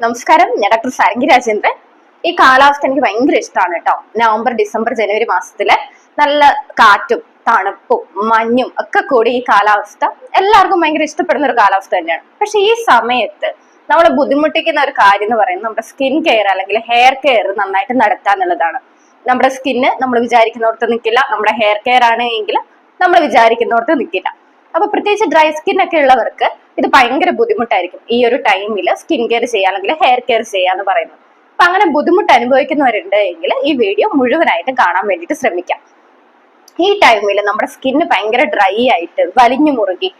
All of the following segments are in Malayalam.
നമസ്കാരം, ഞാൻ ഡോക്ടർ സാരംഗി രാജേന്ദ്രൻ. ഈ കാലാവസ്ഥ എനിക്ക് ഭയങ്കര ഇഷ്ടമാണ് കേട്ടോ. നവംബർ, ഡിസംബർ, ജനുവരി മാസത്തിലെ നല്ല കാറ്റും തണുപ്പും മഞ്ഞും ഒക്കെ കൂടി ഈ കാലാവസ്ഥ എല്ലാവർക്കും ഭയങ്കര ഇഷ്ടപ്പെടുന്ന ഒരു കാലാവസ്ഥ തന്നെയാണ്. പക്ഷെ ഈ സമയത്ത് നമ്മളെ ബുദ്ധിമുട്ടിക്കുന്ന ഒരു കാര്യം എന്ന് പറയുന്നത് നമ്മുടെ സ്കിൻ കെയർ അല്ലെങ്കിൽ ഹെയർ കെയർ നന്നായിട്ട് നടത്താന്നുള്ളതാണ്. നമ്മുടെ സ്കിന്ന് നമ്മൾ വിചാരിക്കുന്നിടത്ത് നിൽക്കില്ല, നമ്മുടെ ഹെയർ കെയർ ആണെങ്കിൽ നമ്മൾ വിചാരിക്കുന്നിടത്ത് നിൽക്കില്ല. അപ്പൊ പ്രത്യേകിച്ച് ഡ്രൈ സ്കിൻ ഒക്കെ ഉള്ളവർക്ക് ഇത് ഭയങ്കര ബുദ്ധിമുട്ടായിരിക്കും ഈ ഒരു ടൈമിൽ സ്കിൻ കെയർ ചെയ്യുക അല്ലെങ്കിൽ ഹെയർ കെയർ ചെയ്യാന്ന് പറയുന്നത്. അപ്പൊ അങ്ങനെ ബുദ്ധിമുട്ട് അനുഭവിക്കുന്നവരുണ്ട് എങ്കിൽ ഈ വീഡിയോ മുഴുവനായിട്ട് കാണാൻ വേണ്ടിയിട്ട് ശ്രമിക്കാം. ഈ ടൈമിൽ നമ്മുടെ സ്കിന്ന് ഭയങ്കര ഡ്രൈ ആയിട്ട് വലിഞ്ഞു മുറുകി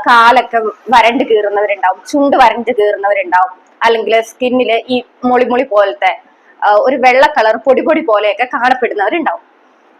കാലൊക്കെ വരണ്ട് കീറുന്നവരുണ്ടാവും, ചുണ്ട് വരണ്ട് കീറുന്നവരുണ്ടാവും, അല്ലെങ്കിൽ സ്കിന്നില് ഈ മൊളിമൊളി പോലത്തെ ഒരു വെള്ള കളർ പൊടി പോലെയൊക്കെ കാണപ്പെടുന്നവരുണ്ടാവും.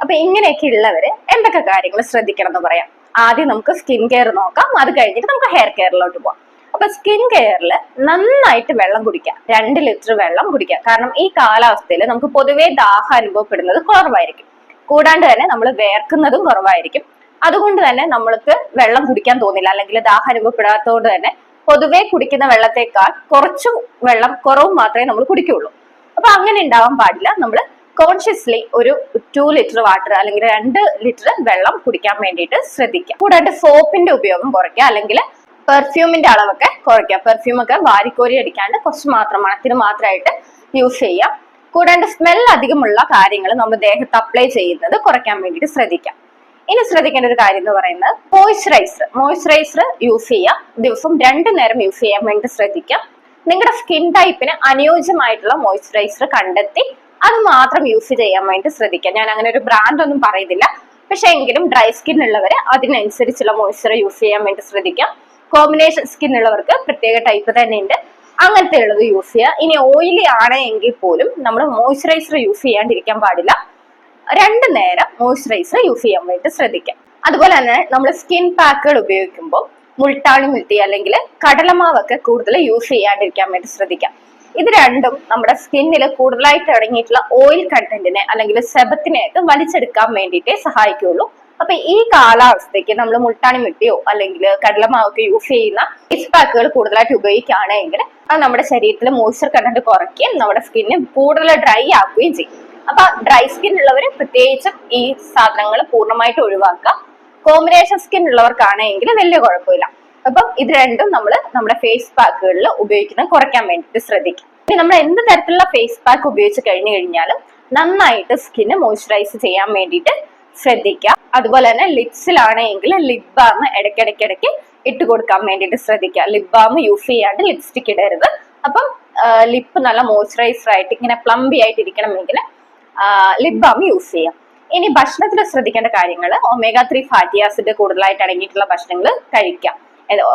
അപ്പൊ ഇങ്ങനെയൊക്കെ ഉള്ളവര് എന്തൊക്കെ കാര്യങ്ങൾ ശ്രദ്ധിക്കണം എന്ന് പറയാം. ആദ്യം നമുക്ക് സ്കിൻ കെയർ നോക്കാം, അത് കഴിഞ്ഞിട്ട് നമുക്ക് ഹെയർ കെയറിലോട്ട് പോവാം. അപ്പൊ സ്കിൻ കെയറിൽ നന്നായിട്ട് വെള്ളം കുടിക്കാം, 2 ലിറ്റർ വെള്ളം കുടിക്കാം. കാരണം ഈ കാലാവസ്ഥയിൽ നമുക്ക് പൊതുവേ ദാഹം അനുഭവപ്പെടുന്നത് കുറവായിരിക്കും, കൂടാണ്ട് തന്നെ നമ്മൾ വേർക്കുന്നതും കുറവായിരിക്കും. അതുകൊണ്ട് തന്നെ നമ്മൾക്ക് വെള്ളം കുടിക്കാൻ തോന്നില്ല, അല്ലെങ്കിൽ ദാഹം അനുഭവപ്പെടാത്തതുകൊണ്ട് തന്നെ പൊതുവേ കുടിക്കുന്ന വെള്ളത്തെക്കാൾ കുറച്ചു വെള്ളം കുറവ് മാത്രമേ നമ്മൾ കുടിക്കുള്ളൂ. അപ്പൊ അങ്ങനെ ഉണ്ടാവാൻ പാടില്ല. നമ്മൾ കോൺഷ്യസ്ലി ഒരു 2 ലിറ്റർ വാട്ടർ അല്ലെങ്കിൽ 2 ലിറ്റർ വെള്ളം കുടിക്കാൻ വേണ്ടിയിട്ട് ശ്രദ്ധിക്കാം. കൂടാണ്ട് സോപ്പിന്റെ ഉപയോഗം കുറയ്ക്കുക, അല്ലെങ്കിൽ പെർഫ്യൂമിന്റെ അളവൊക്കെ കുറയ്ക്കുക. പെർഫ്യൂം ഒക്കെ വാരിക്കോരി അടിക്കാണ്ട് കുറച്ച് മാത്രം മണത്തിന് മാത്രമായിട്ട് യൂസ് ചെയ്യാം. കൂടാണ്ട് സ്മെൽ അധികമുള്ള കാര്യങ്ങൾ നമ്മൾ ദേഹത്ത് അപ്ലൈ ചെയ്യുന്നത് കുറയ്ക്കാൻ വേണ്ടിയിട്ട് ശ്രദ്ധിക്കാം. ഇനി ശ്രദ്ധിക്കേണ്ട ഒരു കാര്യം എന്ന് പറയുന്നത് മോയ്സ്ചറൈസർ യൂസ് ചെയ്യാം. ദിവസം 2 നേരം യൂസ് ചെയ്യാൻ വേണ്ടി ശ്രദ്ധിക്കാം. നിങ്ങളുടെ സ്കിൻ ടൈപ്പിന് അനുയോജ്യമായിട്ടുള്ള മോയ്സ്ചറൈസർ കണ്ടെത്തി അത് മാത്രം യൂസ് ചെയ്യാൻ വേണ്ടി ശ്രദ്ധിക്കാം. ഞാൻ അങ്ങനെ ഒരു ബ്രാൻഡ് ഒന്നും പറയുന്നില്ല, പക്ഷെ എങ്കിലും ഡ്രൈ സ്കിൻ ഉള്ളവര് അതിനനുസരിച്ചുള്ള മോയ്സ്ചർ യൂസ് ചെയ്യാൻ വേണ്ടി ശ്രദ്ധിക്കാം. കോമ്പിനേഷൻ സ്കിൻ ഉള്ളവർക്ക് പ്രത്യേക ടൈപ്പ് തന്നെ ഉണ്ട്, അങ്ങനത്തെ ഉള്ളത് യൂസ് ചെയ്യുക. ഇനി ഓയിലി ആണ് എങ്കിൽ പോലും നമ്മൾ മോയ്സ്ചറൈസർ യൂസ് ചെയ്യാണ്ടിരിക്കാൻ പാടില്ല. 2 നേരം മോയ്സ്ചറൈസർ യൂസ് ചെയ്യാൻ വേണ്ടി ശ്രദ്ധിക്കാം. അതുപോലെ തന്നെ നമ്മൾ സ്കിൻ പാക്കുകൾ ഉപയോഗിക്കുമ്പോൾ മുൾട്ടാണി മിൽട്ടി അല്ലെങ്കിൽ കടലമാവൊക്കെ കൂടുതൽ യൂസ് ചെയ്യാണ്ടിരിക്കാൻ വേണ്ടി ശ്രദ്ധിക്കാം. ഇത് രണ്ടും നമ്മുടെ സ്കിന്നിൽ കൂടുതലായിട്ട് അടങ്ങിയിട്ടുള്ള ഓയിൽ കണ്ടന്റിനെ അല്ലെങ്കിൽ സെബത്തിനെയൊക്കെ വലിച്ചെടുക്കാൻ വേണ്ടിയിട്ടേ സഹായിക്കുള്ളൂ. അപ്പൊ ഈ കാലാവസ്ഥയ്ക്ക് നമ്മൾ മുൾട്ടാണി മിട്ടിയോ അല്ലെങ്കിൽ കടലമാവൊക്കെ യൂസ് ചെയ്യുന്ന ഫേസ് പാക്കുകൾ കൂടുതലായിട്ട് ഉപയോഗിക്കുകയാണെങ്കിൽ അത് നമ്മുടെ ശരീരത്തിൽ മോയ്സ്ചർ കണ്ടന്റ് കുറയ്ക്കുകയും നമ്മുടെ സ്കിന്ന് കൂടുതൽ ഡ്രൈ ആക്കുകയും ചെയ്യും. അപ്പൊ ഡ്രൈ സ്കിൻ ഉള്ളവര് പ്രത്യേകിച്ചും ഈ സാധനങ്ങൾ പൂർണ്ണമായിട്ട് ഒഴിവാക്കുക. കോമ്പിനേഷൻ സ്കിൻ ഉള്ളവർക്കാണെങ്കിൽ വലിയ കുഴപ്പമില്ല. അപ്പം ഇത് രണ്ടും നമ്മൾ നമ്മുടെ ഫേസ് പാക്കുകളിൽ ഉപയോഗിക്കുന്നത് കുറയ്ക്കാൻ വേണ്ടിയിട്ട് ശ്രദ്ധിക്കാം. ഇനി നമ്മൾ എന്ത് തരത്തിലുള്ള ഫേസ് പാക്ക് ഉപയോഗിച്ച് കഴിഞ്ഞാലും നന്നായിട്ട് സ്കിന്ന് മോയ്സ്ചറൈസ് ചെയ്യാൻ വേണ്ടിയിട്ട് ശ്രദ്ധിക്കാം. അതുപോലെ തന്നെ ലിപ്സിലാണെങ്കിൽ ലിപ് ബാം ഇടയ്ക്കിടയ്ക്ക് ഇട്ട് കൊടുക്കാൻ വേണ്ടിയിട്ട് ശ്രദ്ധിക്കുക. ലിപ് ബാം യൂസ് ചെയ്യാണ്ട് ലിപ്സ്റ്റിക് ഇടരുത്. അപ്പം ലിപ്പ് നല്ല മോയ്സ്ചറൈസർ ആയിട്ട് ഇങ്ങനെ പ്ലംബി ആയിട്ട് ഇരിക്കണമെങ്കിൽ ലിപ് ബാം യൂസ് ചെയ്യാം. ഇനി ഭക്ഷണത്തിൽ ശ്രദ്ധിക്കേണ്ട കാര്യങ്ങൾ, omega-3 ഫാറ്റി ആസിഡ് കൂടുതലായിട്ട് അടങ്ങിയിട്ടുള്ള ഭക്ഷണങ്ങൾ കഴിക്കാം.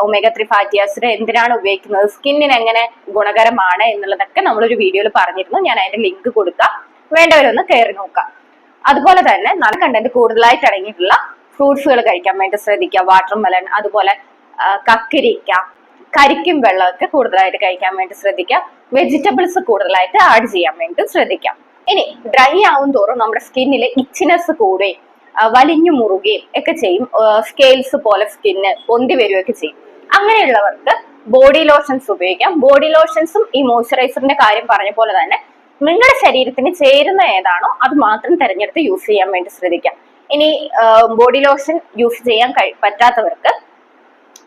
omega-3 ഫാറ്റി ആസിഡ് എന്തിനാണ് ഉപയോഗിക്കുന്നത്, സ്കിന്നിന് എങ്ങനെ ഗുണകരമാണ് എന്നുള്ളതൊക്കെ നമ്മളൊരു വീഡിയോയിൽ പറഞ്ഞിരുന്നു. ഞാൻ അതിന്റെ ലിങ്ക് കൊടുക്കാം, വേണ്ടവരൊന്ന് കയറി നോക്കാം. അതുപോലെ തന്നെ നല്ല കണ്ടന്റ് കൂടുതലായിട്ട് അടങ്ങിയിട്ടുള്ള ഫ്രൂട്ട്സുകൾ കഴിക്കാൻ വേണ്ടി ശ്രദ്ധിക്കുക. വാട്ടർമെലൺ, അതുപോലെ കക്കരിക്ക, കരിക്കും വെള്ളമൊക്കെ കൂടുതലായിട്ട് കഴിക്കാൻ വേണ്ടി ശ്രദ്ധിക്കുക. വെജിറ്റബിൾസ് കൂടുതലായിട്ട് ആഡ് ചെയ്യാൻ വേണ്ടി ശ്രദ്ധിക്കാം. ഇനി ഡ്രൈ ആവും തോറും നമ്മുടെ സ്കിന്നിലെ ഇച്ചിനെസ് കൂടുകയും വലിഞ്ഞു മുറുകയും ഒക്കെ ചെയ്യും. സ്കെയിൽസ് പോലെ സ്കിന്ന് പൊന്തി വരികയൊക്കെ ചെയ്യും. അങ്ങനെയുള്ളവർക്ക് ബോഡി ലോഷൻസ് ഉപയോഗിക്കാം. ബോഡി ലോഷൻസും ഈ മോയ്സ്ചറൈസറിന്റെ കാര്യം പറഞ്ഞ പോലെ തന്നെ നിങ്ങളുടെ ശരീരത്തിന് ചേരുന്ന ഏതാണോ അത് മാത്രം തിരഞ്ഞെടുത്ത് യൂസ് ചെയ്യാൻ വേണ്ടി ശ്രദ്ധിക്കാം. ഇനി ബോഡി ലോഷൻ യൂസ് ചെയ്യാൻ പറ്റാത്തവർക്ക്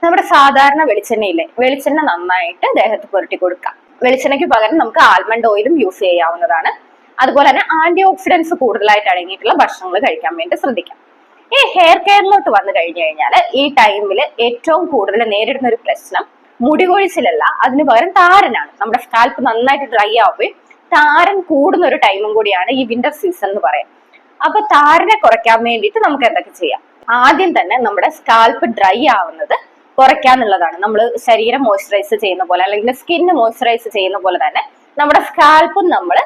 നമ്മുടെ സാധാരണ വെളിച്ചെണ്ണ നന്നായിട്ട് ദേഹത്ത് പുരട്ടി കൊടുക്കാം. വെളിച്ചെണ്ണയ്ക്ക് പകരം നമുക്ക് ആൽമണ്ട് ഓയിലും യൂസ് ചെയ്യാവുന്നതാണ്. അതുപോലെ തന്നെ ആന്റി ഓക്സിഡൻസ് കൂടുതലായിട്ട് അടങ്ങിയിട്ടുള്ള ഭക്ഷണങ്ങൾ കഴിക്കാൻ വേണ്ടി ശ്രദ്ധിക്കാം. ഈ ഹെയർ കെയറിലോട്ട് വന്നു കഴിഞ്ഞാൽ ഈ ടൈമിൽ ഏറ്റവും കൂടുതൽ നേരിടുന്ന ഒരു പ്രശ്നം മുടി കൊഴിച്ചിലല്ല, അതിന് പകരം താരനാണ്. നമ്മുടെ സ്കാൽപ്പ് നന്നായിട്ട് ഡ്രൈ ആവുകയും താരൻ കൂടുന്ന ഒരു ടൈമും കൂടിയാണ് ഈ വിന്റർ സീസൺ എന്ന് പറയാം. അപ്പൊ താരനെ കുറയ്ക്കാൻ വേണ്ടിയിട്ട് നമുക്ക് എന്തൊക്കെ ചെയ്യാം? ആദ്യം തന്നെ നമ്മുടെ സ്കാൽപ്പ് ഡ്രൈ ആവുന്നത് കുറയ്ക്കാന്നുള്ളതാണ്. നമ്മൾ ശരീരം മോയ്സ്ചറൈസ് ചെയ്യുന്ന പോലെ അല്ലെങ്കിൽ സ്കിന്ന് മോയ്സ്ചറൈസ് ചെയ്യുന്ന പോലെ തന്നെ നമ്മുടെ സ്കാൽപ്പും നമ്മൾ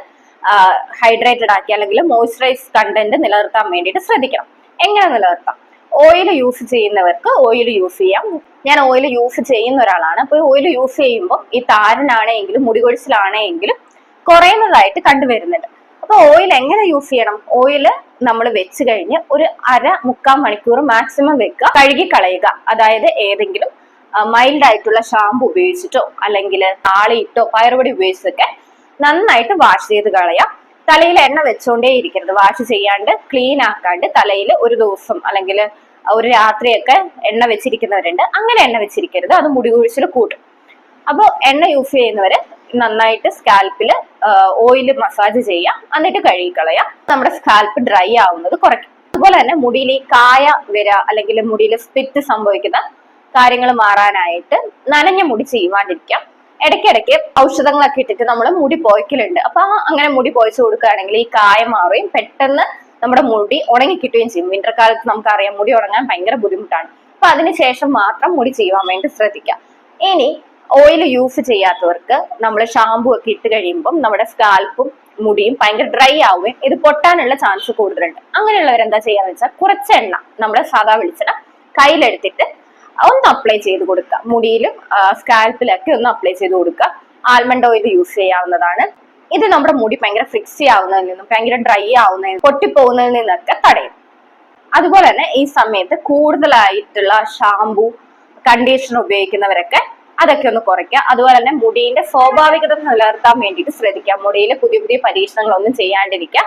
ഹൈഡ്രേറ്റഡ് ആക്കി അല്ലെങ്കിൽ മോയ്സ്ചറൈസ് കണ്ടന്റ് നിലനിർത്താൻ വേണ്ടിയിട്ട് ശ്രദ്ധിക്കണം. എങ്ങനെ നിലനിർത്താം? ഓയിൽ യൂസ് ചെയ്യുന്നവർക്ക് ഓയിൽ യൂസ് ചെയ്യാം. ഞാൻ ഓയിൽ യൂസ് ചെയ്യുന്ന ഒരാളാണ്. അപ്പൊ ഓയിൽ യൂസ് ചെയ്യുമ്പോൾ ഈ താരനാണെങ്കിലും മുടി കൊഴിച്ചിലാണെങ്കിലും കുറയുന്നതായിട്ട് കണ്ടുവരുന്നുണ്ട്. അപ്പൊ ഓയിൽ എങ്ങനെ യൂസ് ചെയ്യണം? ഓയില് നമ്മൾ വെച്ച് കഴിഞ്ഞ് ഒരു 1/2-3 മണിക്കൂർ മാക്സിമം വെക്കുക, കഴുകി കളയുക. അതായത് ഏതെങ്കിലും മൈൽഡ് ആയിട്ടുള്ള ഷാമ്പു ഉപയോഗിച്ചിട്ടോ അല്ലെങ്കിൽ താളിയിട്ടോ പയറുപൊടി ഉപയോഗിച്ചിട്ടൊക്കെ നന്നായിട്ട് വാഷ് ചെയ്ത് കളയാം. തലയിൽ എണ്ണ വെച്ചോണ്ടേ ഇരിക്കരുത്. വാഷ് ചെയ്യാണ്ട് ക്ലീൻ ആക്കാണ്ട് തലയിൽ ഒരു ദിവസം അല്ലെങ്കിൽ ഒരു രാത്രിയൊക്കെ എണ്ണ വെച്ചിരിക്കുന്നവരുണ്ട്. അങ്ങനെ എണ്ണ വെച്ചിരിക്കരുത്, അത് മുടി കൊഴിച്ചിൽ കൂട്ടും. അപ്പോൾ എണ്ണ യൂസ് ചെയ്യുന്നവര് നന്നായിട്ട് സ്കാൽപ്പിൽ ഓയിൽ മസാജ് ചെയ്യാം, എന്നിട്ട് കഴുകിക്കളയാം. നമ്മുടെ സ്കാൽപ്പ് ഡ്രൈ ആവുന്നത് കുറയ്ക്കും. അതുപോലെ തന്നെ മുടിയിൽ ഈ കായ വര അല്ലെങ്കിൽ മുടിയിൽ സ്പിറ്റ് സംഭവിക്കുന്ന കാര്യങ്ങൾ മാറാനായിട്ട് നനഞ്ഞ മുടി ചെയ്യുവാണ്ടിരിക്കാം. ഇടയ്ക്കിടയ്ക്ക് ഔഷധങ്ങളൊക്കെ ഇട്ടിട്ട് നമ്മൾ മുടി പോയ്ക്കലുണ്ട്. അപ്പൊ അങ്ങനെ മുടി പോയിച്ചു കൊടുക്കുകയാണെങ്കിൽ ഈ കായ മാറുകയും പെട്ടെന്ന് നമ്മുടെ മുടി ഉണങ്ങി കിട്ടുകയും ചെയ്യും. വിന്റർ കാലത്ത് നമുക്കറിയാം മുടി ഉണങ്ങാൻ ഭയങ്കര ബുദ്ധിമുട്ടാണ്. അപ്പൊ അതിനുശേഷം മാത്രം മുടി ചെയ്യുവാൻ വേണ്ടി ശ്രദ്ധിക്കാം. ഇനി ഓയിൽ യൂസ് ചെയ്യാത്തവർക്ക് നമ്മൾ ഷാമ്പു ഒക്കെ ഇട്ട് കഴിയുമ്പോൾ നമ്മുടെ സ്കാൽപ്പും മുടിയും ഭയങ്കര ഡ്രൈ ആവുകയും ഇത് പൊട്ടാനുള്ള ചാൻസ് കൂടുതലുണ്ട്. അങ്ങനെയുള്ളവരെന്താ ചെയ്യാന്ന് വെച്ചാൽ കുറച്ച് എണ്ണ നമ്മുടെ സാധാ വെളിച്ചെണ്ണ കയ്യിലെടുത്തിട്ട് ഒന്ന് അപ്ലൈ ചെയ്ത് കൊടുക്കുക. മുടിയിലും സ്കാൽപ്പിലൊക്കെ ഒന്ന് അപ്ലൈ ചെയ്ത് കൊടുക്കുക. ആൽമണ്ട് ഓയിൽ യൂസ് ചെയ്യാവുന്നതാണ്. ഇത് നമ്മുടെ മുടി ഭയങ്കര ഫ്രിക്സി ആവുന്നതിൽ നിന്നും ഭയങ്കര ഡ്രൈ ആവുന്നതിൽ പൊട്ടിപ്പോകുന്നതിൽ നിന്നൊക്കെ തടയും. അതുപോലെ തന്നെ ഈ സമയത്ത് കൂടുതലായിട്ടുള്ള ഷാമ്പു കണ്ടീഷണർ ഉപയോഗിക്കുന്നവരൊക്കെ അതൊക്കെ ഒന്ന് കുറയ്ക്കുക. അതുപോലെ തന്നെ മുടിയുടെ സ്വാഭാവികത നിലനിർത്താൻ വേണ്ടിയിട്ട് ശ്രദ്ധിക്കുക. മുടിയിൽ പുതിയ പുതിയ പരീക്ഷണങ്ങളൊന്നും ചെയ്യാണ്ടിരിക്കുക.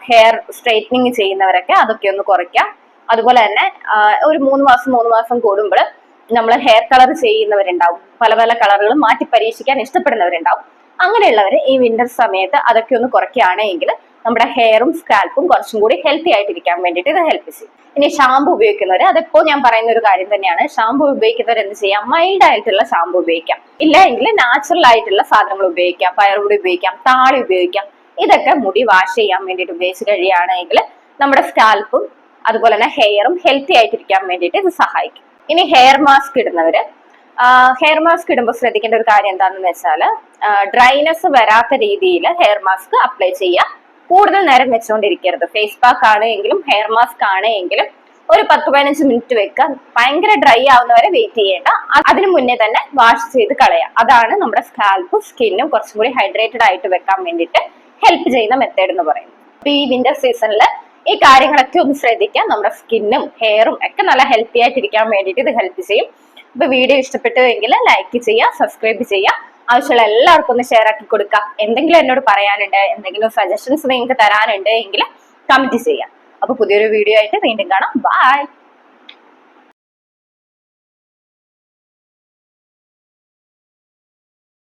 ഹെയർ സ്ട്രെയിറ്റനിങ് ചെയ്യുന്നവരൊക്കെ അതൊക്കെ ഒന്ന് കുറയ്ക്കുക. അതുപോലെ തന്നെ ഒരു 3 മാസം കൂടുമ്പോൾ നമ്മൾ ഹെയർ കളർ ചെയ്യുന്നവരുണ്ടാവും. പല പല കളറുകൾ മാറ്റി പരീക്ഷിക്കാൻ ഇഷ്ടപ്പെടുന്നവരുണ്ടാവും. അങ്ങനെയുള്ളവർ ഈ വിന്റർ സമയത്ത് അതൊക്കെ ഒന്ന് കുറയ്ക്കുകയാണെങ്കിൽ നമ്മുടെ ഹെയറും സ്കാൽപ്പും കുറച്ചും കൂടി ഹെൽത്തി ആയിട്ടിരിക്കാൻ വേണ്ടിയിട്ട് ഇത് ഹെൽപ്പ് ചെയ്യും. ഇനി ഷാമ്പു ഉപയോഗിക്കുന്നവർ, അതെപ്പോൾ ഞാൻ പറയുന്ന ഒരു കാര്യം തന്നെയാണ്. ഷാമ്പു ഉപയോഗിക്കുന്നവർ എന്ത് ചെയ്യാം, മൈൽഡ് ആയിട്ടുള്ള ഷാമ്പു ഉപയോഗിക്കാം. ഇല്ല എങ്കിൽ നാച്ചുറൽ ആയിട്ടുള്ള സാധനങ്ങൾ ഉപയോഗിക്കാം. പയറുപൊടി ഉപയോഗിക്കാം, താളി ഉപയോഗിക്കാം. ഇതൊക്കെ മുടി വാഷ് ചെയ്യാൻ വേണ്ടിയിട്ട് ഉപയോഗിച്ച് കഴിയുകയാണെങ്കിൽ നമ്മുടെ സ്കാൽപ്പും അതുപോലെ തന്നെ ഹെയറും ഹെൽത്തി ആയിട്ടിരിക്കാൻ വേണ്ടിയിട്ട് ഇത് സഹായിക്കും. ഇനി ഹെയർ മാസ്ക് ഇടുന്നവര്, ഹെയർ മാസ്ക് ഇടുമ്പോൾ ശ്രദ്ധിക്കേണ്ട ഒരു കാര്യം എന്താണെന്ന് വെച്ചാൽ ഡ്രൈനെസ് വരാത്ത രീതിയിൽ ഹെയർ മാസ്ക് അപ്ലൈ ചെയ്യുക. കൂടുതൽ നേരം വെച്ചുകൊണ്ടിരിക്കരുത്. ഫേസ് പാക്ക് ആണെങ്കിലും ഹെയർ മാസ്ക് ആണെങ്കിലും ഒരു 10-15 മിനിറ്റ് വെക്കുക. ഭയങ്കര ഡ്രൈ ആവുന്നവരെ വെയിറ്റ് ചെയ്യേണ്ട. അതിനു മുന്നേ തന്നെ വാഷ് ചെയ്ത് കളയാം. അതാണ് നമ്മുടെ സ്കാൽപ്പും സ്കിന്നും കുറച്ചും കൂടി ഹൈഡ്രേറ്റഡ് ആയിട്ട് വെക്കാൻ വേണ്ടിയിട്ട് ഹെൽപ്പ് ചെയ്യുന്ന മെത്തേഡ് എന്ന് പറയുന്നത്. അപ്പൊ ഈ വിന്റർ സീസണിൽ ഈ കാര്യങ്ങളൊക്കെ ഒന്ന് ശ്രദ്ധിക്കാം. നമ്മുടെ സ്കിന്നും ഹെയറും ഒക്കെ നല്ല ഹെൽത്തി ആയിട്ടിരിക്കാൻ വേണ്ടിയിട്ട് ഇത് ഹെൽപ്പ് ചെയ്യും. ഇപ്പൊ വീഡിയോ ഇഷ്ടപ്പെട്ടു എങ്കിൽ ലൈക്ക് ചെയ്യുക, സബ്സ്ക്രൈബ് ചെയ്യുക. ആവശ്യമുള്ള എല്ലാവർക്കും ഒന്ന് ഷെയർ ആക്കി കൊടുക്കുക. എന്തെങ്കിലും എന്നോട് പറയാനുണ്ട്, എന്തെങ്കിലും സജഷൻസ് നിങ്ങൾക്ക് തരാനുണ്ട് എങ്കിൽ കമന്റ് ചെയ്യാം. അപ്പൊ പുതിയൊരു വീഡിയോ ആയിട്ട് വീണ്ടും കാണാം. ബൈ.